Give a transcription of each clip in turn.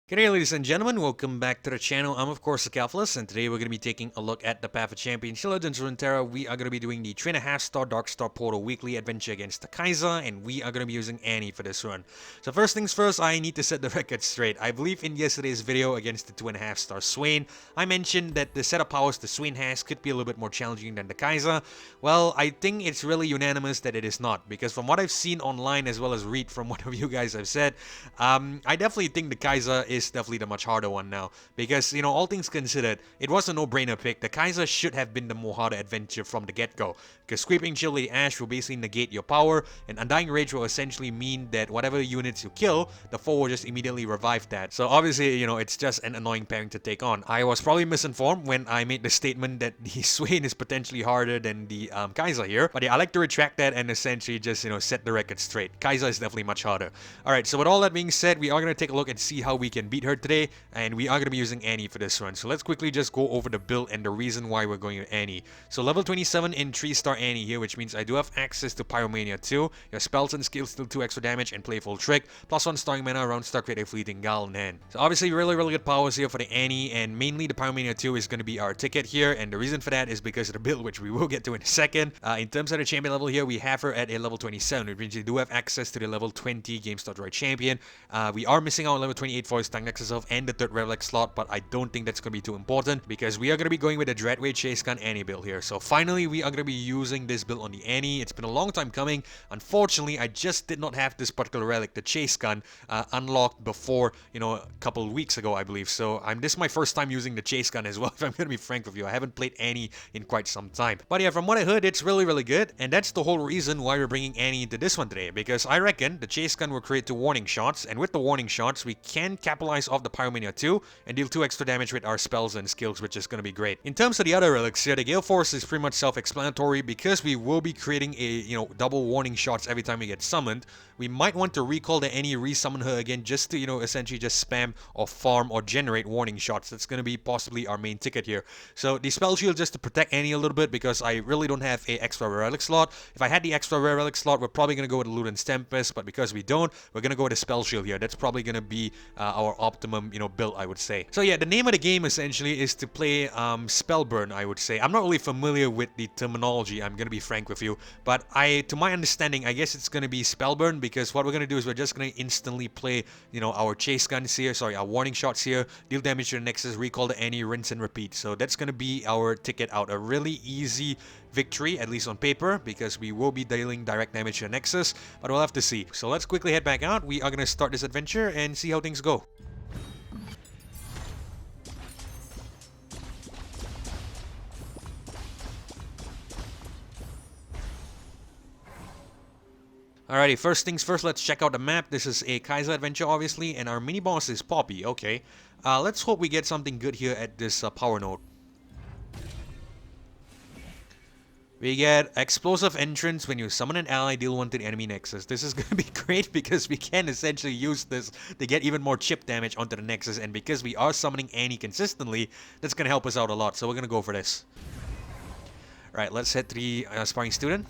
G'day ladies and gentlemen, welcome back to the channel. I'm of course Acaphilus, and today we're going to be taking a look at the Path of Champions Legends Runeterra. We are going to be doing the 3.5 star Dark Star Portal weekly adventure against the Kaiser, and we are going to be using Annie for this run. So first things first, I need to set the record straight. I believe in yesterday's video against the 2.5 star Swain, I mentioned that the set of powers the Swain has could be a little bit more challenging than the Kaiser. Well, I think it's really unanimous that it is not, because from what I've seen online as well as read from what of you guys have said, I definitely think the Kaiser is definitely the much harder one now, because all things considered, it was a no-brainer pick. The Kaiser should have been the more harder adventure from the get-go, because Scraping Chill with the Ash will basically negate your power, and Undying Rage will essentially mean that whatever units you kill, the foe will just immediately revive that. So obviously, it's just an annoying pairing to take on. I was probably misinformed when I made the statement that the Swain is potentially harder than the Kaiser here, but yeah, I like to retract that and essentially just set the record straight. Kaiser is definitely much harder. Alright, so with all that being said, we are going to take a look and see how we can beat her today, and we are going to be using Annie for this run. So let's quickly just go over the build and the reason why we're going with Annie. So level 27 in 3-star Annie here, which means I do have access to Pyromania 2. Your spells and skills still 2 extra damage and Playful Trick, plus 1 starring mana around start with a fleeting Gal in hand. So obviously really good powers here for the Annie, and mainly the Pyromania 2 is going to be our ticket here, and the reason for that is because of the build, which we will get to in a second. In terms of the champion level here, we have her at a level 27, which means we do have access to the level 20 GameStop champion. We are missing out on level 28 for his Nexus and the third Relic slot, but I don't think that's going to be too important because we are going to be going with the Dreadway Chase Gun Annie build here. So finally, we are going to be using this build on the Annie. It's been a long time coming. Unfortunately, I just did not have this particular relic, the Chase Gun, unlocked before, a couple of weeks ago, I believe. So this is my first time using the Chase Gun as well, if I'm going to be frank with you. I haven't played Annie in quite some time. But yeah, from what I heard, it's really good, and that's the whole reason why we're bringing Annie into this one today, because I reckon the Chase Gun will create 2 warning shots, and with the warning shots, we can capitalize off the Pyromania 2 and deal 2 extra damage with our spells and skills, which is going to be great. In terms of the other relics here, the Gale Force is pretty much self-explanatory because we will be creating a, double warning shots every time we get summoned. We might want to recall the Annie, resummon her again just to, essentially just spam or farm or generate warning shots. That's going to be possibly our main ticket here. So the Spell Shield just to protect Annie a little bit because I really don't have a extra rare relic slot. If I had the extra rare relic slot, we're probably going to go with Luden's Tempest, but because we don't, we're going to go with a Spell Shield here. That's probably going to be our optimum, build, I would say. So yeah, the name of the game essentially is to play Spellburn, I would say. I'm not really familiar with the terminology, I'm going to be frank with you, but to my understanding, I guess it's going to be Spellburn, because what we're going to do is we're just going to instantly play, our chase guns here, our warning shots here, deal damage to the Nexus, recall the Annie, rinse and repeat. So that's going to be our ticket out. A really easy victory, at least on paper, because we will be dealing direct damage to the Nexus, but we'll have to see. So let's quickly head back out. We are going to start this adventure and see how things go. Alrighty, first things first, let's check out the map. This is a Kaiser adventure, obviously, and our mini-boss is Poppy. Okay, let's hope we get something good here at this power node. We get Explosive Entrance when you summon an ally, deal 1 to the enemy Nexus. This is going to be great because we can essentially use this to get even more chip damage onto the Nexus, and because we are summoning Annie consistently, that's going to help us out a lot, so we're going to go for this. Alright, let's head to the Sparring Student.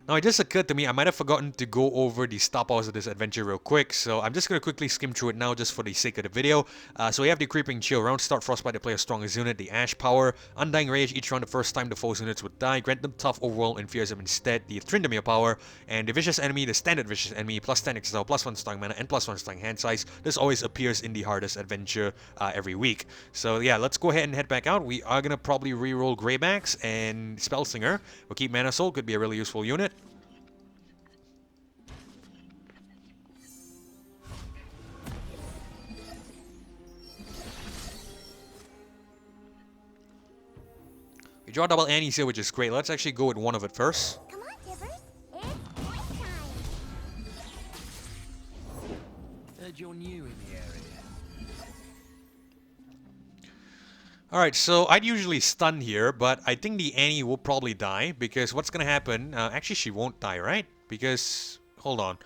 Now, it just occurred to me, I might have forgotten to go over the star powers of this adventure real quick, so I'm just going to quickly skim through it now just for the sake of the video. So we have the Creeping Chill, round start Frostbite to play a strongest unit, the Ash power, Undying Rage, each round the first time the foe's units would die, grant them tough overall and fears them instead, the Tryndamere power, and the Vicious Enemy, the standard Vicious Enemy, plus 10 XL, plus 1 starting mana, and plus 1 starting hand size. This always appears in the hardest adventure every week. So yeah, let's go ahead and head back out. We are going to probably reroll Greybacks and Spellslinger. We'll keep Mana Soul, could be a really useful unit. We draw double Annies here, which is great. Let's actually go with one of it first. Come on, Tibbers. It's point time. Heard you're new in the area. Alright, so I'd usually stun here, but I think the Annie will probably die, because what's gonna happen... actually, she won't die, right? Because... hold on.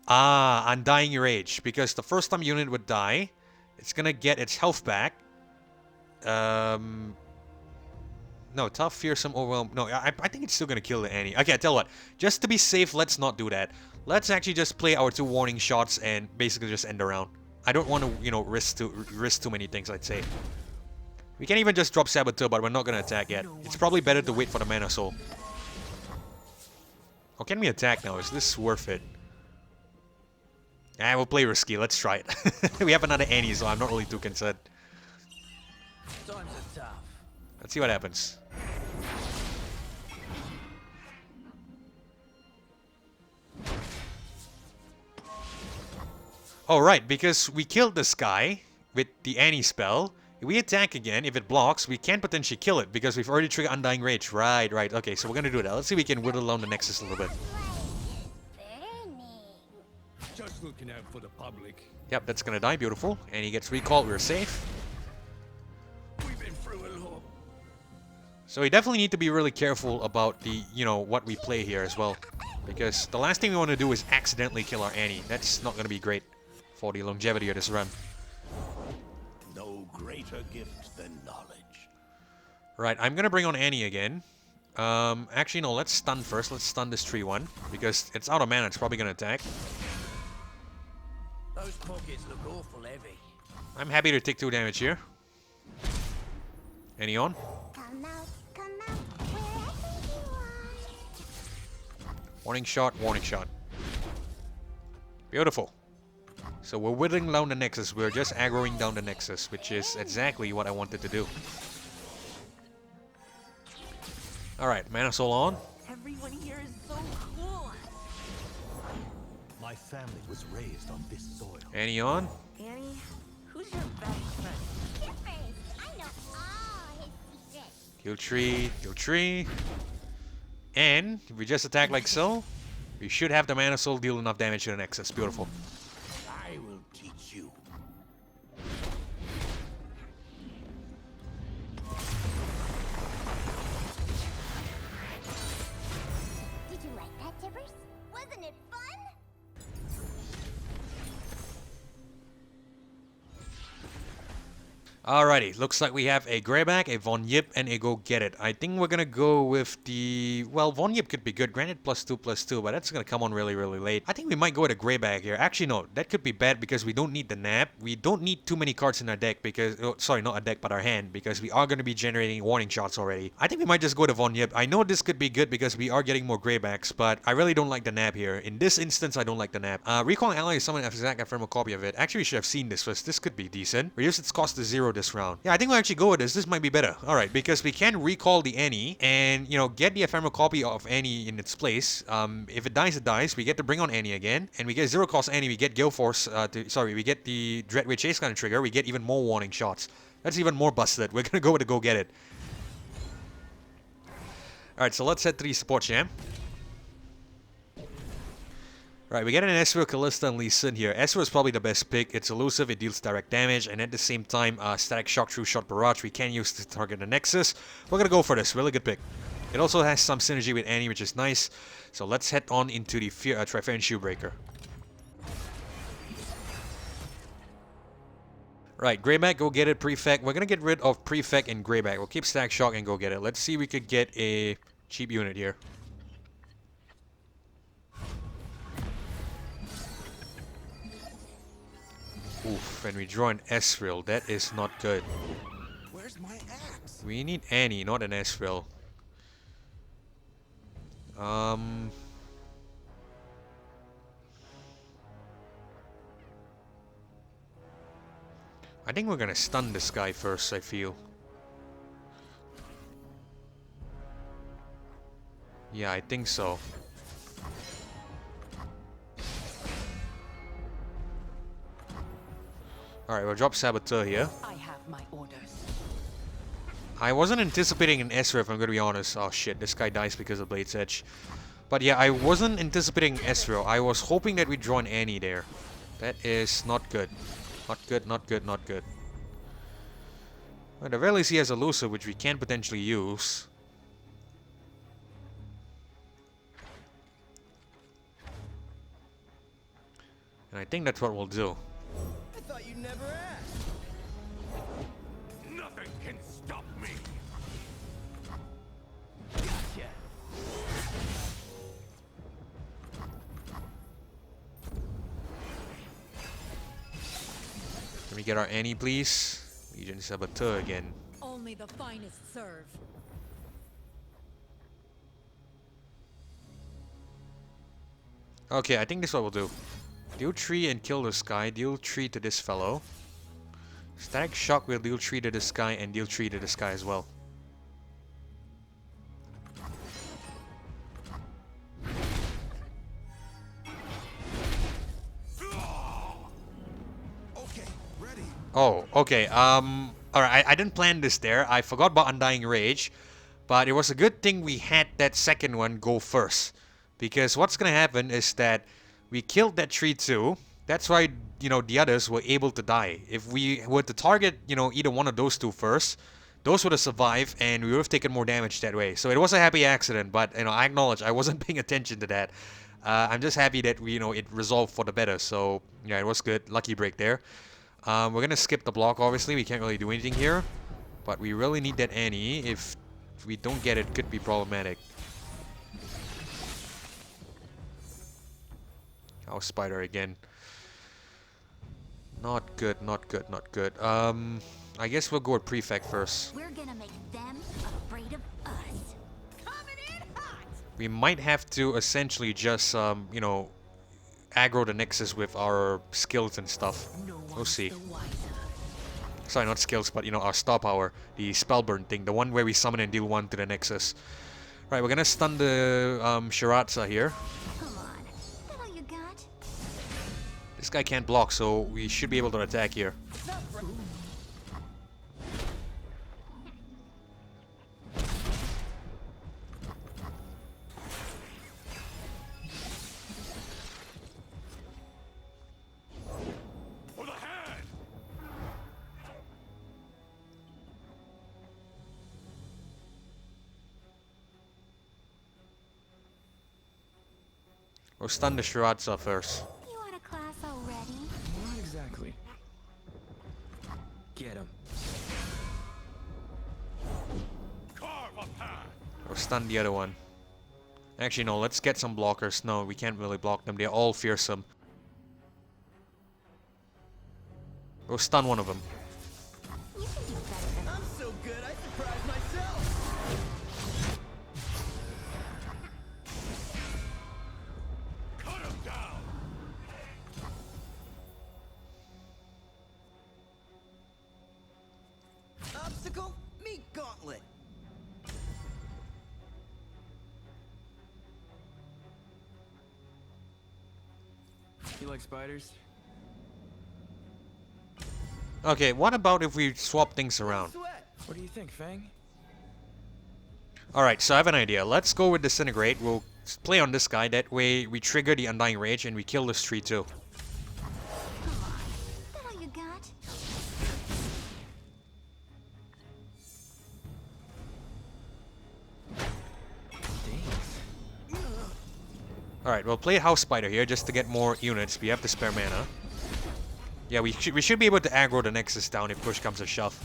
Undying Rage. Because the first time unit would die, it's gonna get its health back. No, tough, fearsome, overwhelmed. No, I think it's still going to kill the Annie. Okay, I tell you what. Just to be safe, let's not do that. Let's actually just play our 2 warning shots and basically just end the round. I don't want to, you know, risk too many things, I'd say. We can even just drop Saboteur, but we're not going to attack yet. It's probably better to wait for the Mana Soul. Or can we attack now? Is this worth it? We'll play risky. Let's try it. We have another Annie, so I'm not really too concerned. Times are tough. Let's see what happens. Alright, because we killed this guy with the Annie spell. If we attack again, if it blocks, we can potentially kill it because we've already triggered Undying Rage. Right. Okay, so we're gonna do that. Let's see if we can whittle down the Nexus a little bit. Just looking out for the public. Yep, that's gonna die. Beautiful. And he gets recalled. We're safe. We've been through a lot. So we definitely need to be really careful about the, you know, what we play here as well. Because the last thing we want to do is accidentally kill our Annie. That's not gonna be great for the longevity of this run. No greater gift than knowledge. Right, I'm gonna bring on Annie again. Actually no, let's stun first. Let's stun this 3-1 because it's out of mana. It's probably gonna attack. Those pockets look awful heavy. I'm happy to take 2 damage here. Annie on. Come out, wherever you are. Warning shot. Beautiful. So we're whittling down the Nexus. We're just aggroing down the Nexus, which is exactly what I wanted to do. Alright, Mana Soul on. Everyone here is so cool. My family was raised on this soil. Annie on. Annie, who's your best friend? Kippers, I know all his secrets. Kill tree. And if we just attack like so, we should have the Mana Soul deal enough damage to the Nexus. Beautiful. I will teach you. Did you like that, Tippers? Wasn't it fun? Alrighty, looks like we have a Greyback, a Von Yip, and a Go Get It. I think we're gonna go with the... Well, Von Yip could be good. Granted, +2/+2, but that's gonna come on really, really late. I think we might go with a Greyback here. Actually, no, that could be bad because we don't need the nap. We don't need too many cards in our deck because... Oh, sorry, not a deck, but our hand, because we are gonna be generating warning shots already. I think we might just go to Von Yip. I know this could be good because we are getting more Greybacks, but I really don't like the nap here. In this instance, I don't like the nap. Recalling Ally is someone an exact ephemeral copy of it. Actually, we should have seen this first. This could be decent. Reduce its cost to 0 this round. Yeah, I think we'll actually go with this. This might be better. Alright, because we can recall the Annie and, you know, get the ephemeral copy of Annie in its place. If it dies, it dies. We get to bring on Annie again. And we get 0 cost Annie. We get Gale Force. We get the Dreadway Chase kind of trigger. We get even more warning shots. That's even more busted. We're gonna go with the Go Get It. Alright, so let's head to the support jam. Right, we get an Ezreal, Callista, and Lee Sin here. Ezreal is probably the best pick. It's elusive, it deals direct damage, and at the same time, Static Shock, True Shot, Barrage, we can use to target the Nexus. We're gonna go for this. Really good pick. It also has some synergy with Annie, which is nice. So let's head on into the Trifarian Shieldbreaker. Right, Greyback, Go Get It, Prefect. We're gonna get rid of Prefect and Greyback. We'll keep Static Shock and Go Get It. Let's see if we could get a cheap unit here. Oof, and we draw an Ezreal. That is not good. Where's my axe? We need Annie, not an Ezreal. I think we're gonna stun this guy first, I feel. Yeah, I think so. Alright, we'll drop Saboteur here. I have my orders. I wasn't anticipating an Ezreal, if I'm gonna be honest. Oh shit, this guy dies because of Blade's Edge. But yeah, I wasn't anticipating Ezreal. I was hoping that we'd draw an Annie there. That is not good. Not good, not good, not good. Well, at the very least he has Elusive, which we can potentially use. And I think that's what we'll do. I thought you never asked. Nothing can stop me. Gotcha. Can we get our Annie, please? Legion Saboteur again. Only the finest serve. Okay, I think this is what we'll do. Deal 3 and kill this guy. Deal 3 to this fellow. Static Shock will deal 3 to this guy and deal 3 to this guy as well. Okay, ready. Oh, okay. Alright, I didn't plan this there. I forgot about Undying Rage. But it was a good thing we had that second one go first. Because what's gonna happen is that we killed that tree too. That's why, you know, the others were able to die. If we were to target, you know, either one of those two first, those would have survived and we would have taken more damage that way. So it was a happy accident, but, you know, I acknowledge I wasn't paying attention to that. I'm just happy that, you know, it resolved for the better. So, yeah, it was good. Lucky break there. We're gonna skip the block, obviously. We can't really do anything here. But we really need that Annie. If we don't get it, could be problematic. Oh, Spider again. Not good, not good, not good. I guess we'll go with Prefect first. We're gonna make them afraid of us. Coming in hot! We might have to essentially just, you know, aggro the Nexus with our skills and stuff. We'll see. Sorry, not skills, but, you know, our star power. The Spellburn thing. The one where we summon and deal 1 to the Nexus. Right, we're gonna stun the Shiratza here. Come on, that all you got? This guy can't block, so we should be able to attack here. For the hand! We'll stun the Shiratza first. You out of class already? Not exactly. Get him. Carve a path! We'll stun the other one. Actually, no, let's get some blockers. No, we can't really block them. They're all fearsome. We'll stun one of them. You can do better than I'm so good, I surprised myself. Cut him down! Obstacle, meet gauntlet. You like spiders? Okay, what about if we swap things around? Sweat. What do you think, Fang? Alright, so I have an idea. Let's go with Disintegrate. We'll play on this guy. That way we trigger the Undying Rage and we kill this tree too. Come on, that all you got? Alright, we'll play House Spider here just to get more units. We have to spare mana. Yeah, we should be able to aggro the Nexus down if push comes to shove.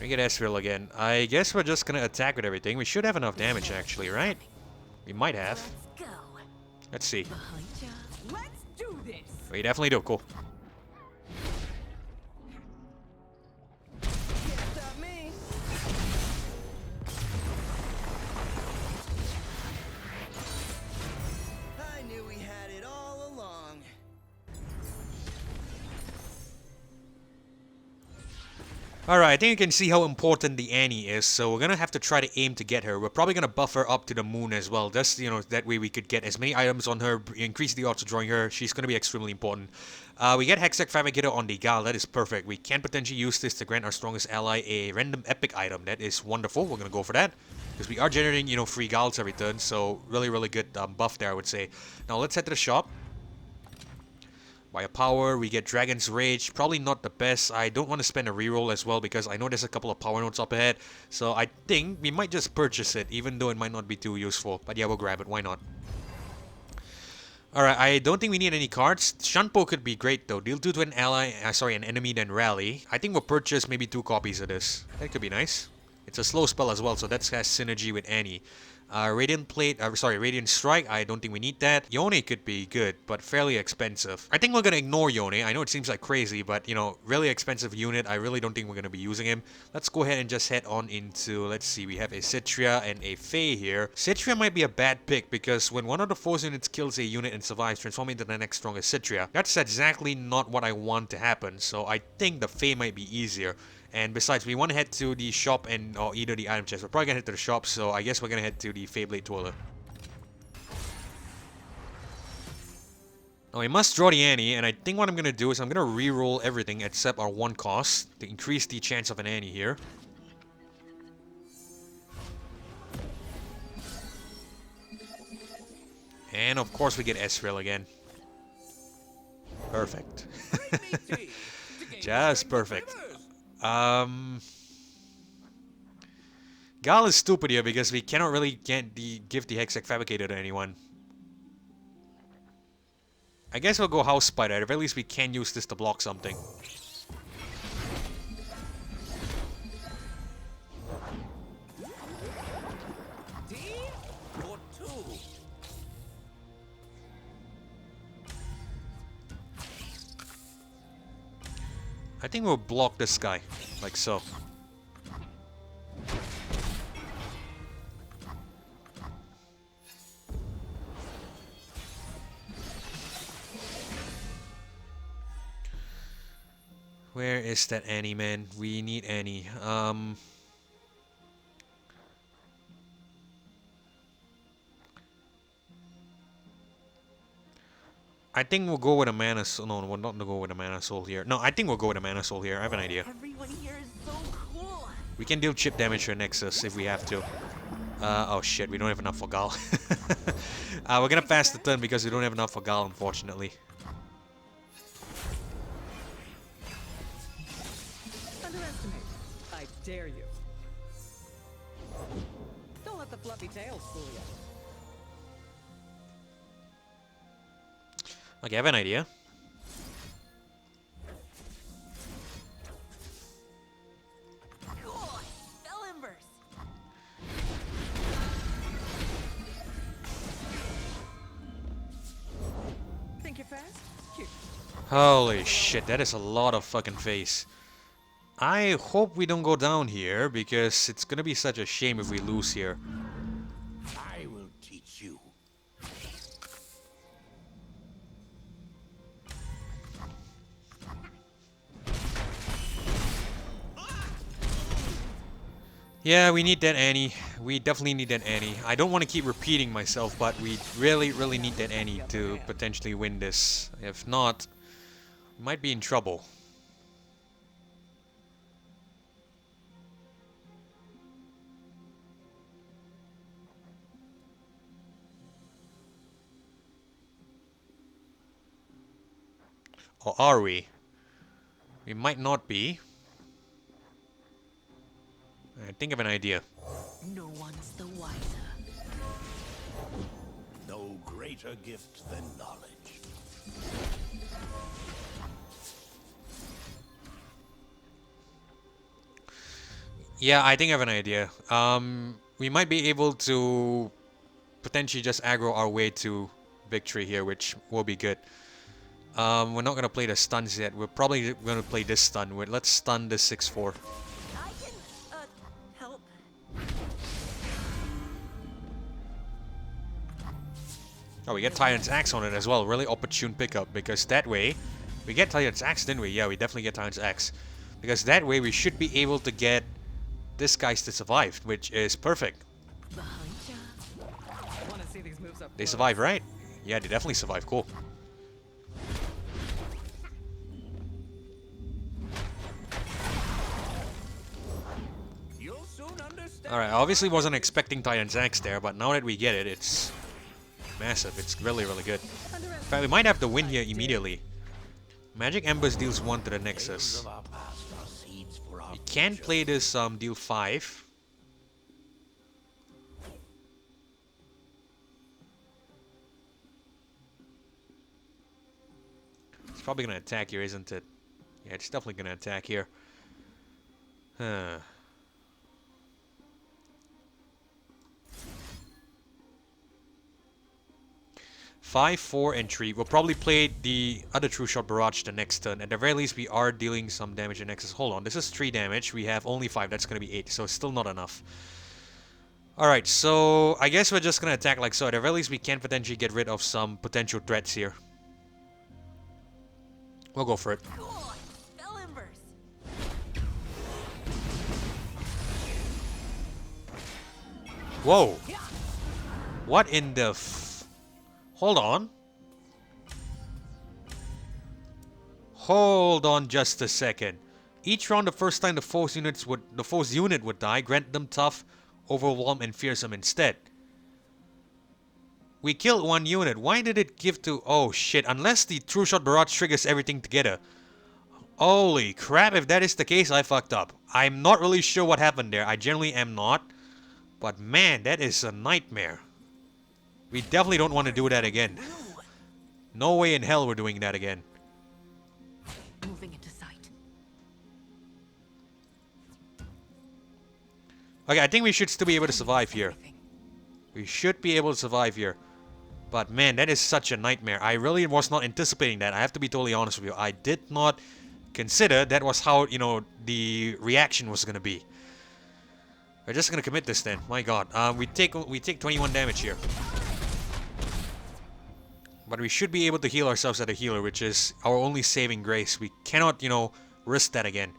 We get Ezreal again. I guess we're just gonna attack with everything. We should have enough damage actually, right? We might have. Let's go. Let's see. Behind ya. Let's do this. We definitely do. Cool. Can't stop me. I knew we had it all along. Alright, I think you can see how important the Annie is, so we're gonna have to try to aim to get her. We're probably gonna buff her up to the moon as well, just, you know, that way we could get as many items on her, increase the odds of drawing her. She's gonna be extremely important. We get Hextech Fabricator on the Gal, that is perfect. We can potentially use this to grant our strongest ally a random epic item. That is wonderful, we're gonna go for that. Because we are generating, you know, free Gals every turn, so really good buff there, I would say. Now let's head to the shop. By a power, we get Dragon's Rage. Probably not the best. I don't want to spend a reroll as well because I know there's a couple of power notes up ahead. So I think we might just purchase it, even though it might not be too useful. But yeah, we'll grab it. Why not? Alright, I don't think we need any cards. Shunpo could be great though. Deal 2 to an ally, an enemy, then rally. I think we'll purchase maybe 2 copies of this. That could be nice. It's a slow spell as well, so that has synergy with Annie. Radiant Plate, Radiant Strike, I don't think we need that. Yone could be good, but fairly expensive. I think we're gonna ignore Yone. I know it seems like crazy, but you know, really expensive unit. I really don't think we're gonna be using him. Let's go ahead and just head on into, let's see, we have a Citria and a Fae here. Citria might be a bad pick because when one of the force units kills a unit and survives, transforming into the next strongest Citria. That's exactly not what I want to happen, so I think the Fae might be easier. And besides, we want to head to the shop and or either the item chest. We're probably gonna head to the shop, so I guess we're gonna head to the Fae Bladetwirler. Now we must draw the Annie, and I think what I'm gonna do is I'm gonna re-roll everything except our 1 cost to increase the chance of an Annie here. And of course we get Ezreal again. Perfect. Just perfect. Gal is stupid here because we cannot really give the Hextech Fabricator to anyone. I guess we'll go House Spider. At the very least we can use this to block something. I think we'll block this guy, like so. Where is that Annie, man? We need Annie. I think we'll go with a Mana Soul. No, we're not gonna go with a Mana Soul here. No, I think we'll go with a Mana Soul here. I have an idea. Everyone here is so cool. We can deal chip damage to a Nexus if we have to. Oh shit, we don't have enough for Gal. We're gonna pass the turn because we don't have enough for Gal, unfortunately. Underestimate. I dare you. Don't let the fluffy tails fool you. Okay, I have an idea. Cool. Spell Embers. Think you're fast? Cute. Holy shit, that is a lot of fucking face. I hope we don't go down here because it's gonna be such a shame if we lose here. I will teach you. Yeah, we need that Annie. We definitely need that Annie. I don't want to keep repeating myself, but we really, really need that Annie to potentially win this. If not, we might be in trouble. Or are we? We might not be. I think of an idea. No one's the wiser. No greater gift than knowledge. Yeah, I think I have an idea. We might be able to potentially just aggro our way to victory here, which will be good. We're not gonna play the stuns yet. We're probably gonna play this stun. Let's stun this 6-4. I can, help. Oh, we get Titan's Axe on it as well. Really opportune pickup because that way we get Titan's Axe, didn't we? Yeah, we definitely get Titan's Axe because that way we should be able to get this guys to survive, which is perfect. Behind ya. Want to see these moves up They close. survive, right? Yeah, they definitely survive. Cool. You'll soon understand. Alright, I obviously wasn't expecting Titan's Axe there, but now that we get it, it's massive. It's really, really good. In fact, we might have to win here immediately. Magic Embers deals 1 to the Nexus. Of our past are seeds for our You can future. play this deal 5. It's probably gonna attack here, isn't it? Yeah, it's definitely gonna attack here. Huh. 5, 4, and 3. We'll probably play the other True Shot Barrage the next turn. At the very least, we are dealing some damage in Nexus. Hold on, this is 3 damage. We have only 5. That's going to be 8, so it's still not enough. Alright, so I guess we're just going to attack like so. At the very least, we can potentially get rid of some potential threats here. We'll go for it. Cool. Spell inverse. Whoa! What in the Hold on. Hold on just a second. Each round, the first time the foe's unit would die, grant them tough, overwhelm, and fearsome instead. We killed one unit. Why did it give to... Oh shit, unless the True Shot Barrage triggers everything together. Holy crap, if that is the case, I fucked up. I'm not really sure what happened there. I generally am not. But man, that is a nightmare. We definitely don't want to do that again. No way in hell we're doing that again. Moving into sight. Okay, I think we should still be able to survive here. We should be able to survive here. But man, that is such a nightmare. I really was not anticipating that. I have to be totally honest with you. I did not consider that was how, you know, the reaction was going to be. We're just going to commit this then. My god. We take 21 damage here. But we should be able to heal ourselves at a healer, which is our only saving grace. We cannot, you know, risk that again.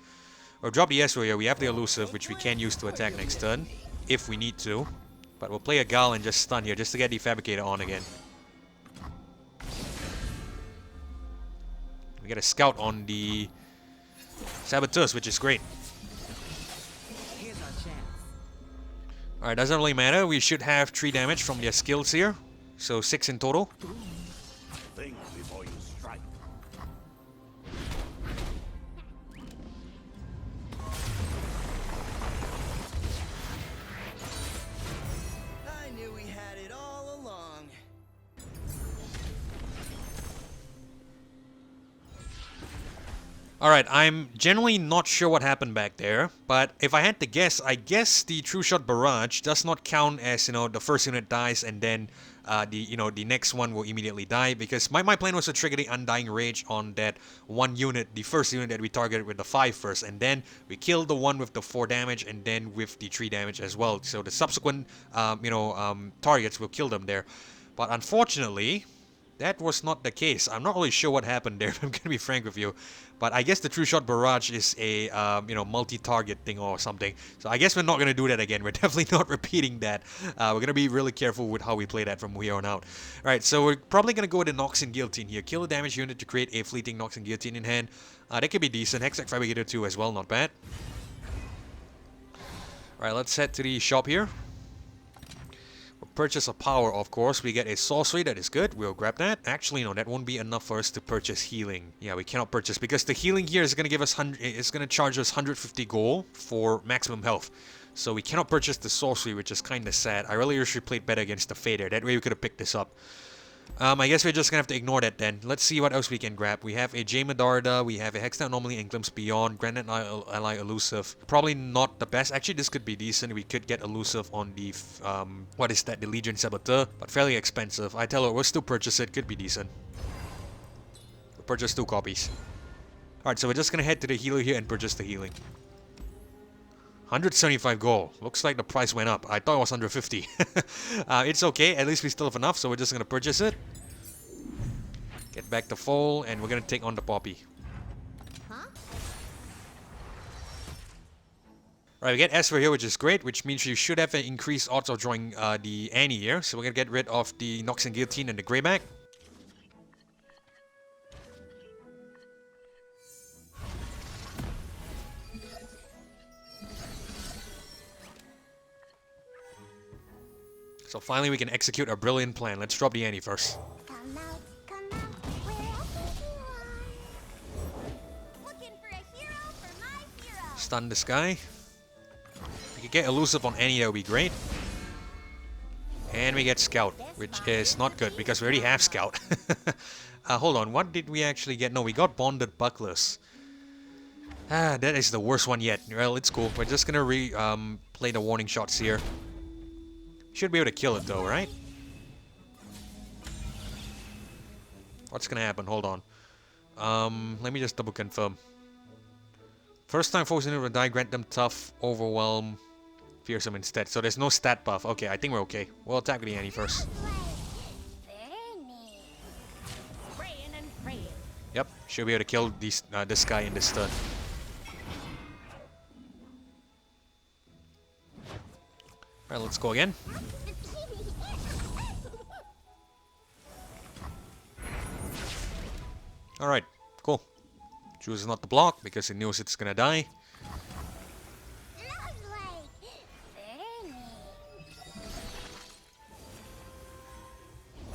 Or drop the Ezreal here. We have the elusive, which we can use to attack next turn, if we need to. But we'll play a Gal and just stun here, just to get the Fabricator on again. We get a Scout on the Saboteurs, which is great. Here's our chance. Alright, doesn't really matter. We should have 3 damage from their skills here. So 6 in total. Think before you strike. I knew we had it all along. Alright, I'm generally not sure what happened back there, but if I had to guess, I guess the True Shot Barrage does not count as, you know, the first unit dies and then the next one will immediately die, because my plan was to trigger the Undying Rage on that one unit, the first unit that we targeted with the 5 first, and then we killed the one with the 4 damage and then with the 3 damage as well. So the subsequent, targets will kill them there. But unfortunately, that was not the case. I'm not really sure what happened there, if I'm going to be frank with you. But I guess the True Shot Barrage is a, multi-target thing or something. So I guess we're not going to do that again. We're definitely not repeating that. We're going to be really careful with how we play that from here on out. Alright, so we're probably going to go with the Nox and Guillotine here. Kill a damage unit to create a fleeting Nox and Guillotine in hand. That could be decent. Hextech Fabricator 2 as well, not bad. Alright, let's head to the shop here. Purchase a power, of course. We get a sorcery, that is good. We'll grab that. Actually, no, that won't be enough for us to purchase healing. Yeah, we cannot purchase because the healing here is going to give us it's going to charge us 150 gold for maximum health. So we cannot purchase the sorcery, which is kind of sad. I really wish we played better against the Fae there. That way we could have picked this up. I guess we're just going to have to ignore that then. Let's see what else we can grab. We have a Jamedarda, we have a Hextech Anomaly and Glimpse Beyond, Granite Ally Elusive. Probably not the best. Actually, this could be decent. We could get Elusive on the, the Legion Saboteur, but fairly expensive. I tell you, we'll still purchase it. Could be decent. We'll purchase 2 copies. Alright, so we're just going to head to the healer here and purchase the healing. 175 gold. Looks like the price went up. I thought it was 150. It's okay. At least we still have enough, so we're just going to purchase it. Get back the foal, and we're going to take on the Poppy. Huh? Right, we get Esper here, which is great, which means you should have an increased odds of drawing the Annie here. So we're going to get rid of the Nox and Guillotine and the Greyback. So finally we can execute our brilliant plan. Let's drop the Annie first. Come out, wherever you are. Looking for a hero for my hero. Stun this guy. We could get elusive on Annie, that would be great. And we get Scout, which is not good because we already have Scout. Hold on, what did we actually get? No, we got Bonded Bucklers. That is the worst one yet. Well, it's cool. We're just gonna play the warning shots here. Should be able to kill it though, right? What's gonna happen? Hold on. Let me just double confirm. First time focusing on a die, grant them tough, overwhelm, fearsome instead. So there's no stat buff. Okay, I think we're okay. We'll attack with the Annie first. Very neat. Spraying and praying. Yep, should be able to kill this guy in this turn. Alright, let's go again. Alright, cool. Chooses not to block because it knows it's gonna die. Lovely. Very neat.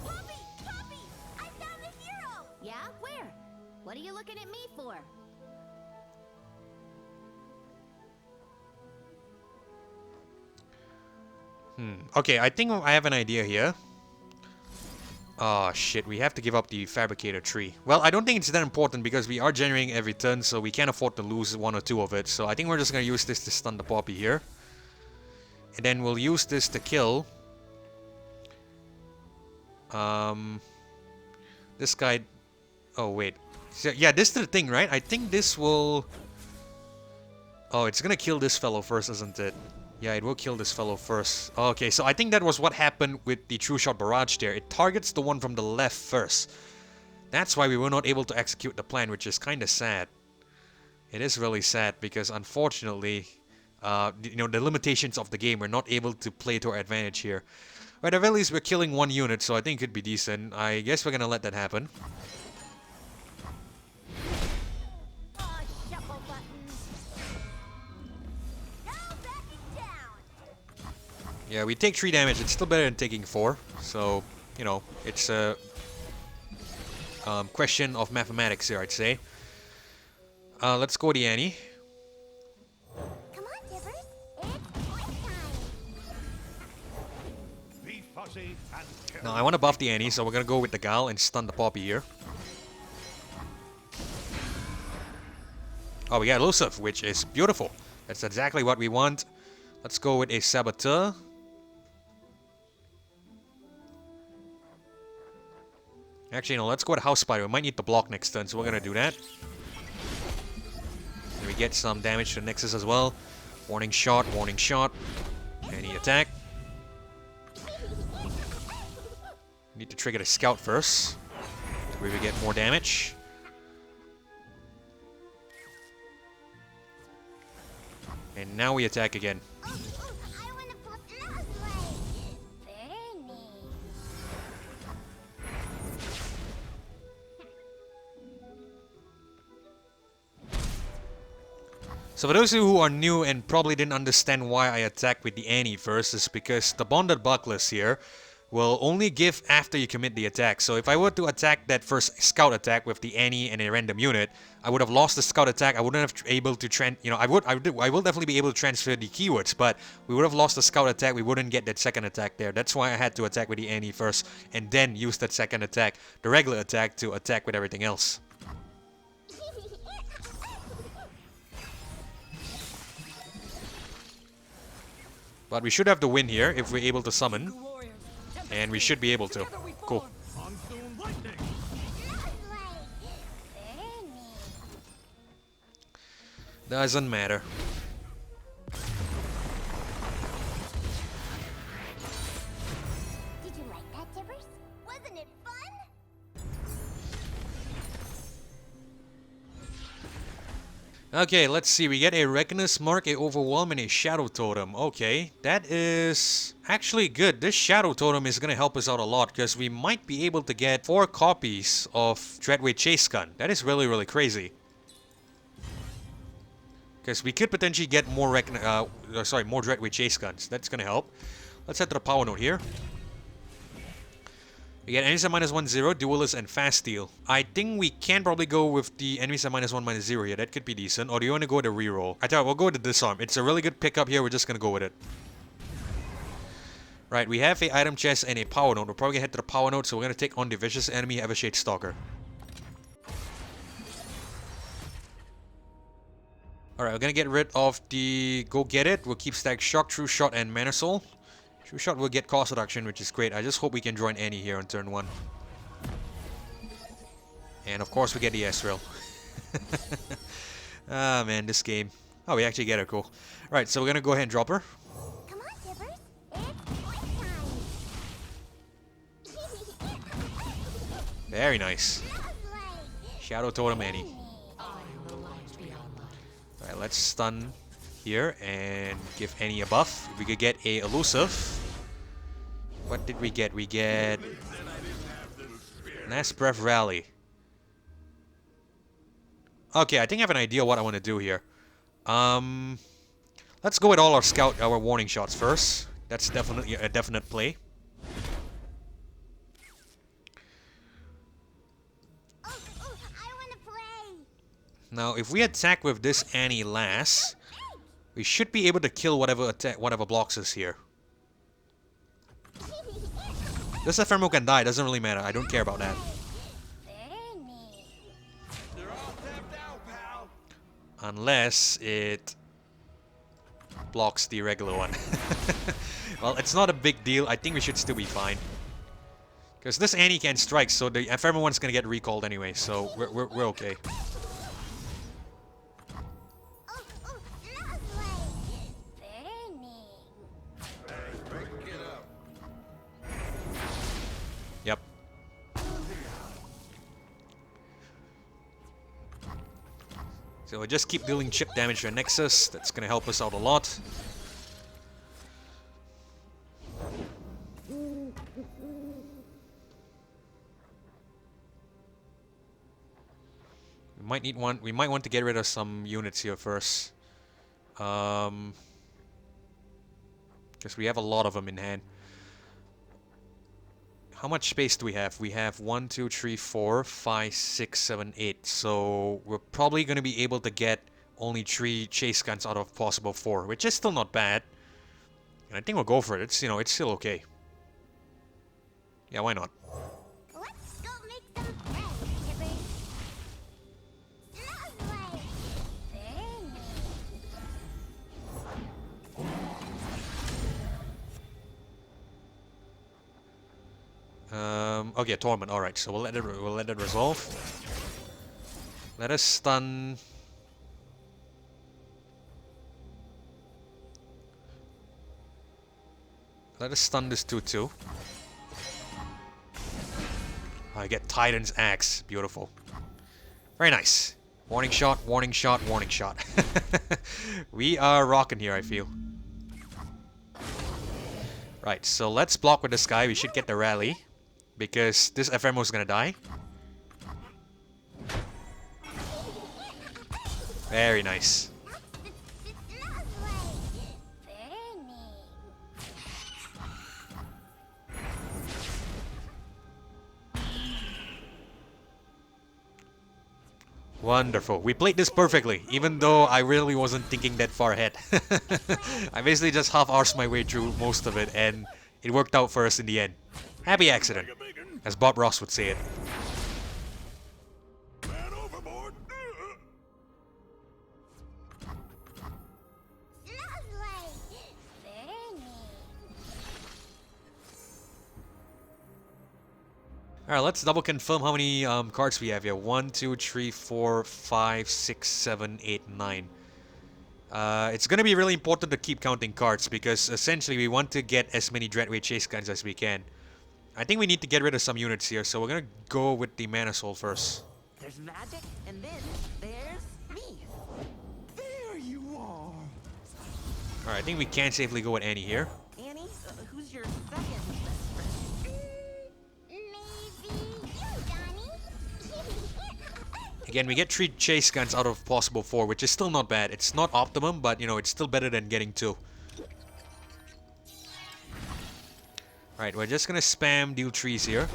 Poppy! Poppy! I found the hero! Yeah? Where? What are you looking at me for? Okay, I think I have an idea here. Oh shit, we have to give up the fabricator tree. Well, I don't think it's that important because we are generating every turn, so we can't afford to lose one or two of it. So I think we're just gonna use this to stun the Poppy here. And then we'll use this to kill this guy. Oh wait. So, yeah, this is the thing, right? I think this will... Oh, it's gonna kill this fellow first, isn't it? Yeah, it will kill this fellow first. Okay, so I think that was what happened with the True Shot Barrage there. It targets the one from the left first. That's why we were not able to execute the plan, which is kind of sad. It is really sad because unfortunately, you know, the limitations of the game, we're not able to play to our advantage here. Right, at least we're killing one unit, so I think it could be decent. I guess we're gonna let that happen. Oh, shuffle buttons. No backing down. Yeah, we take 3 damage. It's still better than taking 4. So, you know, it's a question of mathematics here, I'd say. Let's go the Annie. Come on, Tibbers. It's point time. Be fuzzy and kill. Now, I want to buff the Annie, so we're going to go with the Gal and stun the Poppy here. Oh, we got Elusive, which is beautiful. That's exactly what we want. Let's go with a Saboteur. Actually, no, let's go with House Spider. We might need the block next turn, so we're going to do that. And we get some damage to Nexus as well. Warning shot, any attack. Need to trigger the Scout first, where we get more damage. And now we attack again. I want to put lovely. Very neat. So for those of you who are new and probably didn't understand why I attacked with the Annie first, is because the Bonded Bucklers here will only give after you commit the attack. So if I were to attack that first Scout attack with the Annie and a random unit, I would have lost the Scout attack. I wouldn't have able to you know, I will definitely be able to transfer the keywords, but we would have lost the Scout attack. We wouldn't get that second attack there. That's why I had to attack with the Annie first and then use that second attack, the regular attack, to attack with everything else. But we should have the win here if we're able to summon. And we should be able to. Cool. Monsoon lightning. Lovely. Very neat. Doesn't matter. Did you like that, Tibbers? Wasn't it fun? Okay, let's see. We get a Reckoness Mark, a Overwhelm, and a Shadow Totem. Okay, that is actually good. This Shadow Totem is going to help us out a lot because we might be able to get 4 copies of Dreadway Chase Gun. That is really, really crazy. Because we could potentially get more more Dreadway Chase Guns. That's going to help. Let's head to the Power Node here. We get enemies at -1/0, Duelist, and Fast Steal. I think we can probably go with the enemies at -1/-0 here. That could be decent. Or do you want to go with the reroll? I tell you, we'll go with the Disarm. It's a really good pickup here. We're just going to go with it. Right, we have a item chest and a Power Node. We're probably going to head to the Power Node, so we're going to take on the vicious enemy, Evershade Stalker. Alright, we're going to get rid of the Go Get It. We'll keep Stack Shock, True Shot, and Mana Soul. True Shot will get cost reduction, which is great. I just hope we can join Annie here on turn 1. And of course we get the Ezreal. Ah man, this game. Oh, we actually get her, cool. Alright, so we're gonna go ahead and drop her. Come on, Tibbers. It's playtime. Very nice. Lovely. Shadow Totem Annie. Alright, let's stun here and give Annie a buff. We could get a elusive. What did we get? We get Last Breath Rally. Okay, I think I have an idea what I want to do here. Let's go with all our warning shots first. That's definitely a definite play. Oh, I want to play. Now, if we attack with this Annie last, we should be able to kill whatever blocks us here. This ephemeral can die, doesn't really matter. I don't care about that. They're all tapped out, pal. Unless it blocks the regular one. Well, it's not a big deal. I think we should still be fine. Because this Annie can strike, so the ephemeral one's gonna get recalled anyway, so we're okay. Yep. So we'll just keep dealing chip damage to Nexus. That's gonna help us out a lot. We might want to get rid of some units here first. Because we have a lot of them in hand. How much space do we have? We have 1, 2, 3, 4, 5, 6, 7, 8. So we're probably going to be able to get only 3 chase guns out of possible 4, which is still not bad. And I think we'll go for it. It's, you know, it's still okay. Yeah, why not? Let's go make some friends, Tibbers. Lovely. Okay, Torment. All right, so we'll let it resolve. Let us stun. Let us stun this 2/2. I get Titan's Axe. Beautiful. Very nice. Warning shot, warning shot, warning shot. We are rocking here, I feel. Right, so let's block with this guy. We should get the rally. Because this ephemeral is gonna die. Very nice. Wonderful. We played this perfectly, even though I really wasn't thinking that far ahead. I basically just half-arsed my way through most of it, and it worked out for us in the end. Happy accident, as Bob Ross would say it. Man overboard. Alright, let's double confirm how many cards we have here. 1, 2, 3, 4, 5, 6, 7, 8, 9. It's gonna be really important to keep counting cards because essentially we want to get as many Dreadway chase guns as we can. I think we need to get rid of some units here, so we're gonna go with the Mana Soul first. There's magic, and then there's me. There you are. Alright, I think we can safely go with Annie here. Annie, who's your second best friend? Maybe you, Johnny. Again, we get 3 chase guns out of possible 4, which is still not bad. It's not optimum, but you know, it's still better than getting 2. Alright, we're just gonna spam deal 3s here.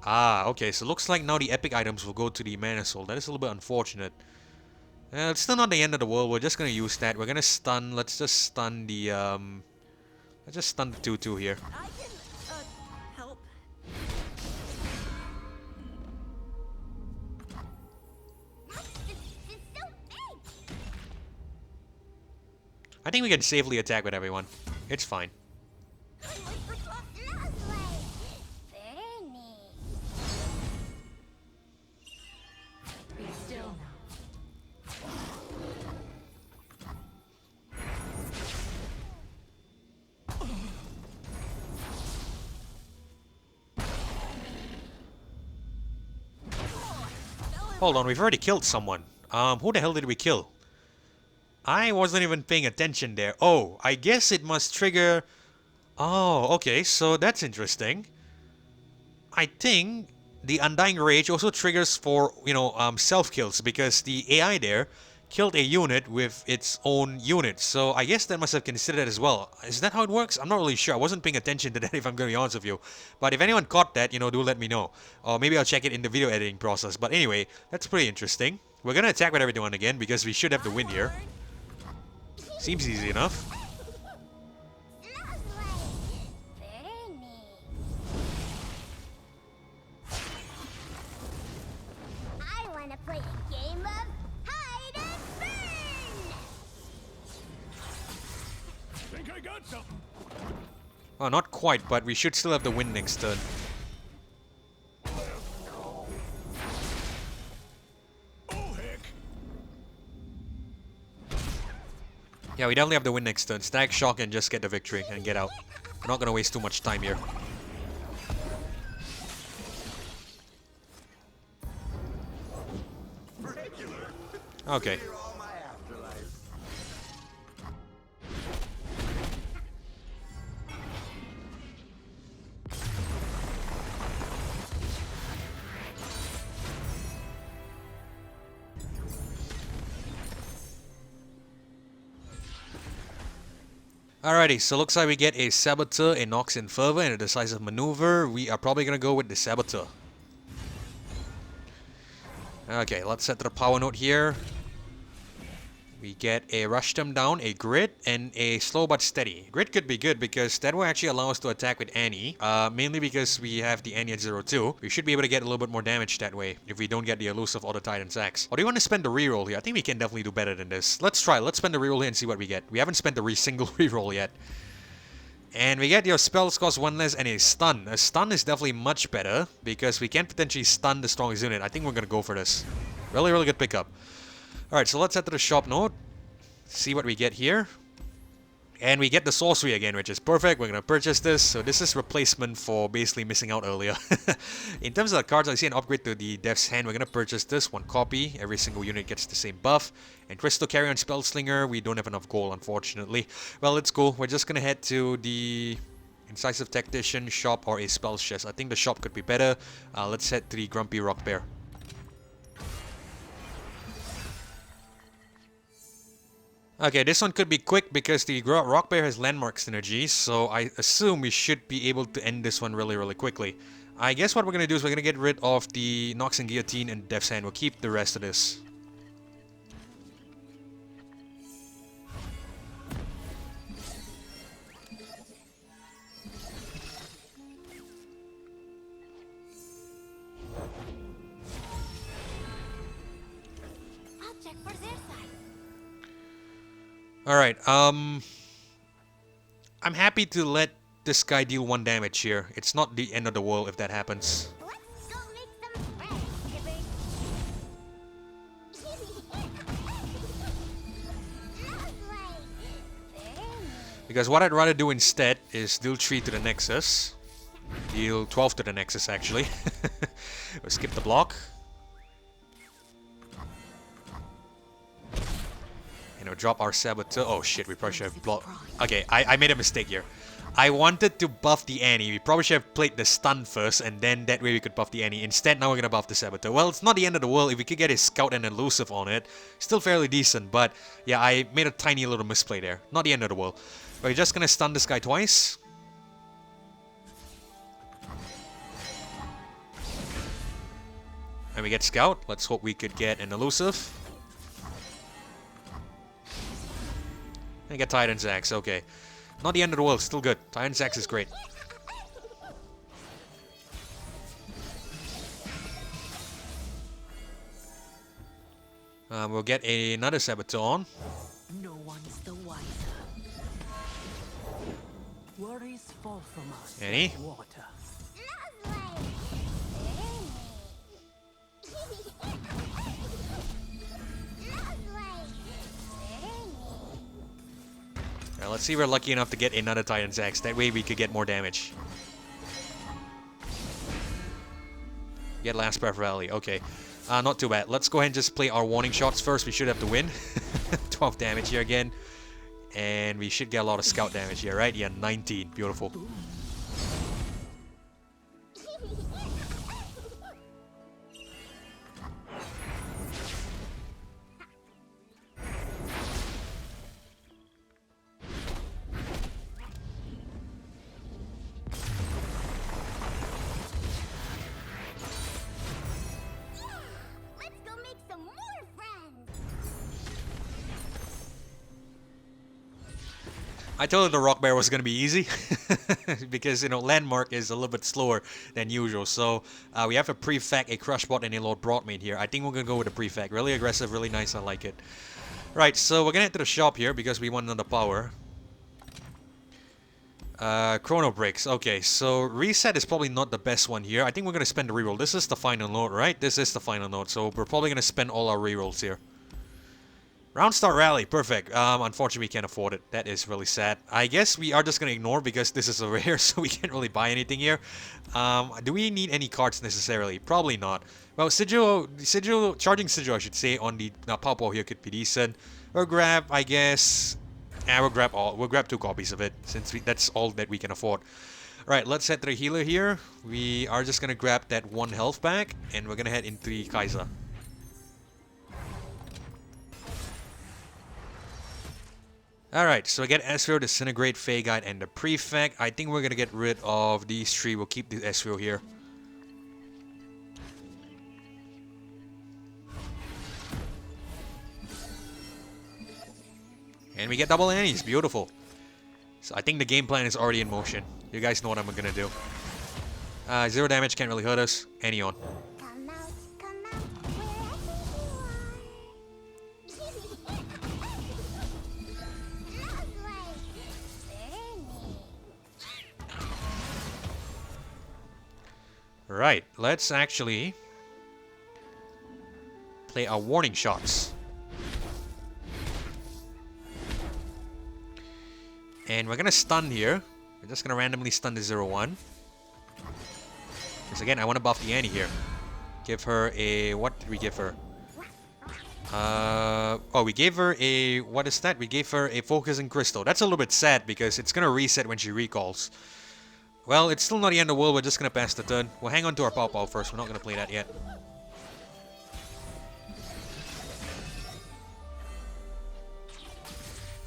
Ah, okay, so looks like now the epic items will go to the Mana Soul. That is a little bit unfortunate. It's still not the end of the world. We're just gonna use that. We're gonna stun. Let's just stun the let's just stun the 2/2 here. I can, help. It's so big. I think we can safely attack with everyone. It's fine. Lovely. Hold on, we've already killed someone. Who the hell did we kill? I wasn't even paying attention there. Oh, I guess it must trigger... Oh, okay, so that's interesting. I think the Undying Rage also triggers for, self-kills, because the AI there killed a unit with its own unit. So I guess that must have considered it as well. Is that how it works? I'm not really sure. I wasn't paying attention to that, if I'm going to be honest with you. But if anyone caught that, do let me know. Or maybe I'll check it in the video editing process. But anyway, that's pretty interesting. We're going to attack with everyone again because we should have the win here. Seems easy enough. Play a game of hide and burn! Think I got something. Oh, not quite, but we should still have the win next turn. Oh heck. Yeah, we definitely have the win next turn. Stack shock and just get the victory and get out. We're not gonna waste too much time here. Okay. Alrighty, so looks like we get a Saboteur, a Nox in Fervor, and a Decisive Maneuver. We are probably gonna go with the Saboteur. Okay, let's set to the power node here. We get a Rush Them Down, a Grid, and a Slow But Steady. Grid could be good because that will actually allow us to attack with Annie. Mainly because we have the Annie at 0-2. We should be able to get a little bit more damage that way if we don't get the Elusive or the Titan's Axe. Or do you want to spend the reroll here? I think we can definitely do better than this. Let's try. Let's spend the reroll here and see what we get. We haven't spent a single reroll yet. And we get your spells cost 1 less and a stun. A stun is definitely much better because we can potentially stun the strongest unit. I think we're going to go for this. Really, really good pickup. Alright, so let's head to the shop node. See what we get here. And we get the sorcery again, which is perfect. We're going to purchase this. So this is replacement for basically missing out earlier. In terms of the cards, I see an upgrade to the Death's Hand. We're going to purchase this. 1 copy. Every single unit gets the same buff. And Crystal Carrier and Spellslinger, we don't have enough gold, unfortunately. Well, it's cool. We're just going to head to the Incisive Tactician shop or a Spells chest. I think the shop could be better. Let's head to the Grumpy Rockbear. Okay, this one could be quick because the Rockbear has landmark synergy, so I assume we should be able to end this one really, really quickly. I guess what we're going to do is we're going to get rid of the Nox and Guillotine and Death's Hand. We'll keep the rest of this. I'll check for their side. Alright, I'm happy to let this guy deal 1 damage here. It's not the end of the world if that happens. Let's go make some friends, Hibbert. Because what I'd rather do instead is deal 3 to the Nexus. Deal 12 to the Nexus, actually. We'll skip the block. Drop our Saboteur. Oh shit, we probably should have blocked. Okay, I made a mistake here. I wanted to buff the Annie. We probably should have played the stun first, and then that way we could buff the Annie. Instead, now we're gonna buff the Saboteur. Well, it's not the end of the world. If we could get a Scout and Elusive on it, still fairly decent, but yeah, I made a tiny little misplay there. Not the end of the world. We're just gonna stun this guy twice. And we get Scout. Let's hope we could get an Elusive. And get Titan's Axe, okay. Not the end of the world, still good. Titan's Axe is great. We'll get another Saboteur on. No one's the wiser. Worries fall from us. Annie? like water. Let's see if we're lucky enough to get another Titan's Axe. That way we could get more damage. Get Last Breath Rally. Okay. Not too bad. Let's go ahead and just play our warning shots first. We should have to win. 12 damage here again. And we should get a lot of scout damage here, right? Yeah, 19. Beautiful. Let's go make some more friends. I told her the Rockbear was going to be easy because, you know, Landmark is a little bit slower than usual. So we have a Prefect, a Crushbot, and a Lord Broadmate here. I think we're going to go with the Prefect. Really aggressive, really nice. I like it. Right, so we're going to head to the shop here because we want another power. Chrono Breaks. Okay, so Reset is probably not the best one here. I think we're going to spend the reroll. This is the final note, right? This is the final note. So we're probably going to spend all our rerolls here. Round Start Rally, perfect. Unfortunately, we can't afford it. That is really sad. I guess we are just going to ignore because this is a rare, so we can't really buy anything here. Do we need any cards necessarily? Probably not. Well, charging Sigil, I should say, on the Pawpaw here could be decent. We'll grab, I guess... we'll grab 2 copies of it, since that's all that we can afford. Alright, let's head to the healer here. We are just going to grab that 1 health back, and we're going to head into the Kaiser. Alright, so I get Ezreal, Disintegrate, Fae Guide, and the Prefect. I think we're going to get rid of these 3. We'll keep the Ezreal here. And we get double annies. Beautiful. So I think the game plan is already in motion. You guys know what I'm going to do. 0 damage, can't really hurt us. Annie on. Come out, wherever you are. Right, let's actually play our warning shots. And we're gonna stun here. We're just gonna randomly stun the 0-1. Because again, I want to buff the Annie here. Give her a... what did we give her? Oh, we gave her a... what is that? We gave her a Focusing Crystal. That's a little bit sad because it's gonna reset when she recalls. Well, it's still not the end of the world. We're just gonna pass the turn. We'll hang on to our Pawpaw first. We're not gonna play that yet.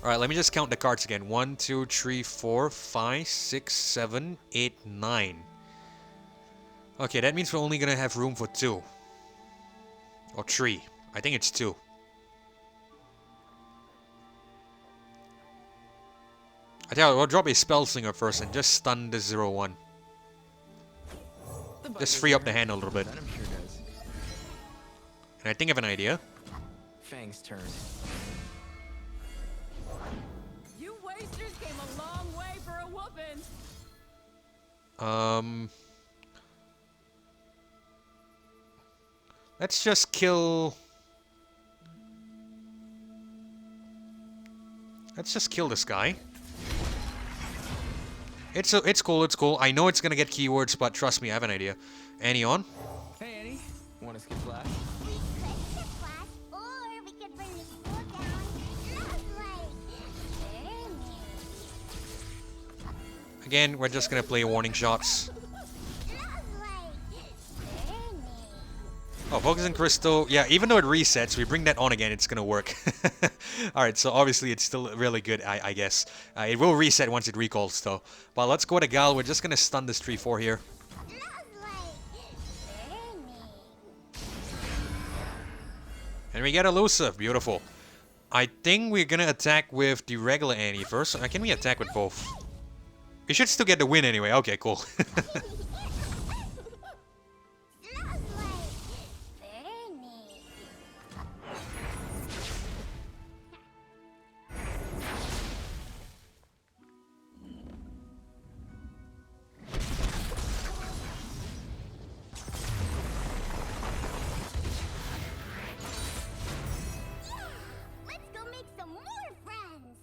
Alright, let me just count the cards again. 1, 2, 3, 4, 5, 6, 7, 8, 9. Okay, that means we're only gonna have room for 2. Or 3. I think it's 2. I tell you, we'll drop a Spell Slinger first and just stun the 0-1. Just free up the hand a little bit. That I'm sure does. And I think I have an idea. Fang's turn. You wasters came a long way for a whooping. Let's just kill... let's just kill this guy. It's cool, it's cool. I know it's gonna get keywords, but trust me, I have an idea. Annie on. Hey, Annie. Want to skip Flash? We could skip Flash, or we could bring the school down. Lovely. Again, we're just gonna play warning shots. Oh, Focusing Crystal. Yeah, even though it resets, we bring that on again, it's gonna work. Alright, so obviously it's still really good, I guess. It will reset once it recalls, though. But let's go to Gal. We're just gonna stun this 3-4 here. And we get Elusive. Beautiful. I think we're gonna attack with the regular Annie first. Can we attack with both? We should still get the win anyway. Okay, cool. Let's go make some more friends.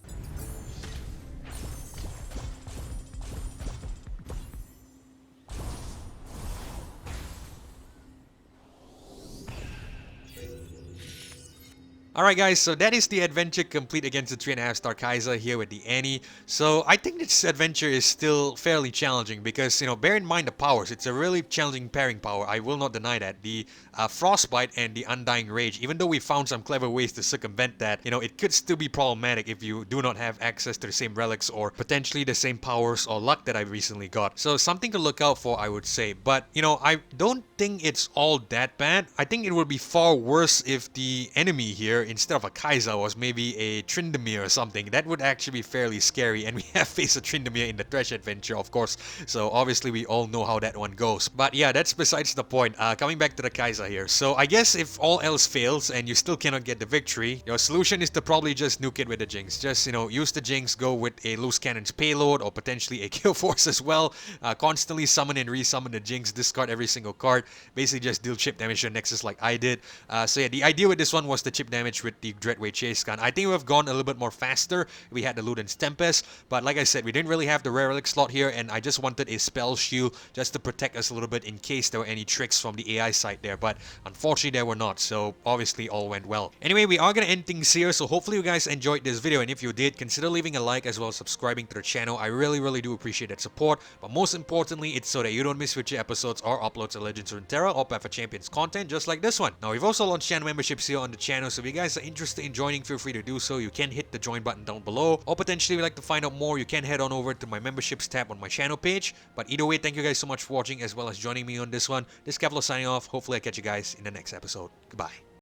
Alright guys, so that is the adventure complete against the 3.5 star Kaiser here with the Annie. So I think this adventure is still fairly challenging because, you know, bear in mind the powers. It's a really challenging pairing power, I will not deny that. The Frostbite and the Undying Rage, even though we found some clever ways to circumvent that, you know, it could still be problematic if you do not have access to the same relics or potentially the same powers or luck that I recently got. So something to look out for, I would say. But, you know, I don't think it's all that bad. I think it would be far worse if the enemy here, instead of a Kaiser, was maybe a Tryndamere or something. That would actually be fairly scary, and we have faced a Tryndamere in the Thresh adventure, of course, so obviously we all know how that one goes. But yeah, that's besides the point. Coming back to the Kaiser here. So I guess if all else fails and you still cannot get the victory, your solution is to probably just nuke it with the Jinx. Just, you know, use the Jinx, go with a Loose Cannon's payload or potentially a Kill Force as well. Constantly summon and resummon the Jinx, discard every single card. Basically just deal chip damage to Nexus like I did. So yeah, the idea with this one was the chip damage with the Dreadway Chase Gun. I think we have gone a little bit more faster. We had the Luden's Tempest, but like I said, we didn't really have the rare relic slot here, and I just wanted a spell shield just to protect us a little bit in case there were any tricks from the AI side there, but unfortunately there were not, so obviously all went well. Anyway, we are gonna end things here, so hopefully you guys enjoyed this video, and if you did, consider leaving a like as well as subscribing to the channel. I really do appreciate that support, but most importantly, it's so that you don't miss future episodes or uploads of Legends of Runeterra or Path of Champions content just like this one. Now, we've also launched channel memberships here on the channel, so if you guys are interested in joining, feel free to do so. You can hit the join button down below, or potentially if you'd like to find out more, you can head on over to my memberships tab on my channel page. But either way, thank you guys so much for watching as well as joining me on this one. This is Kevlar signing off. Hopefully I catch you guys in the next episode. Goodbye.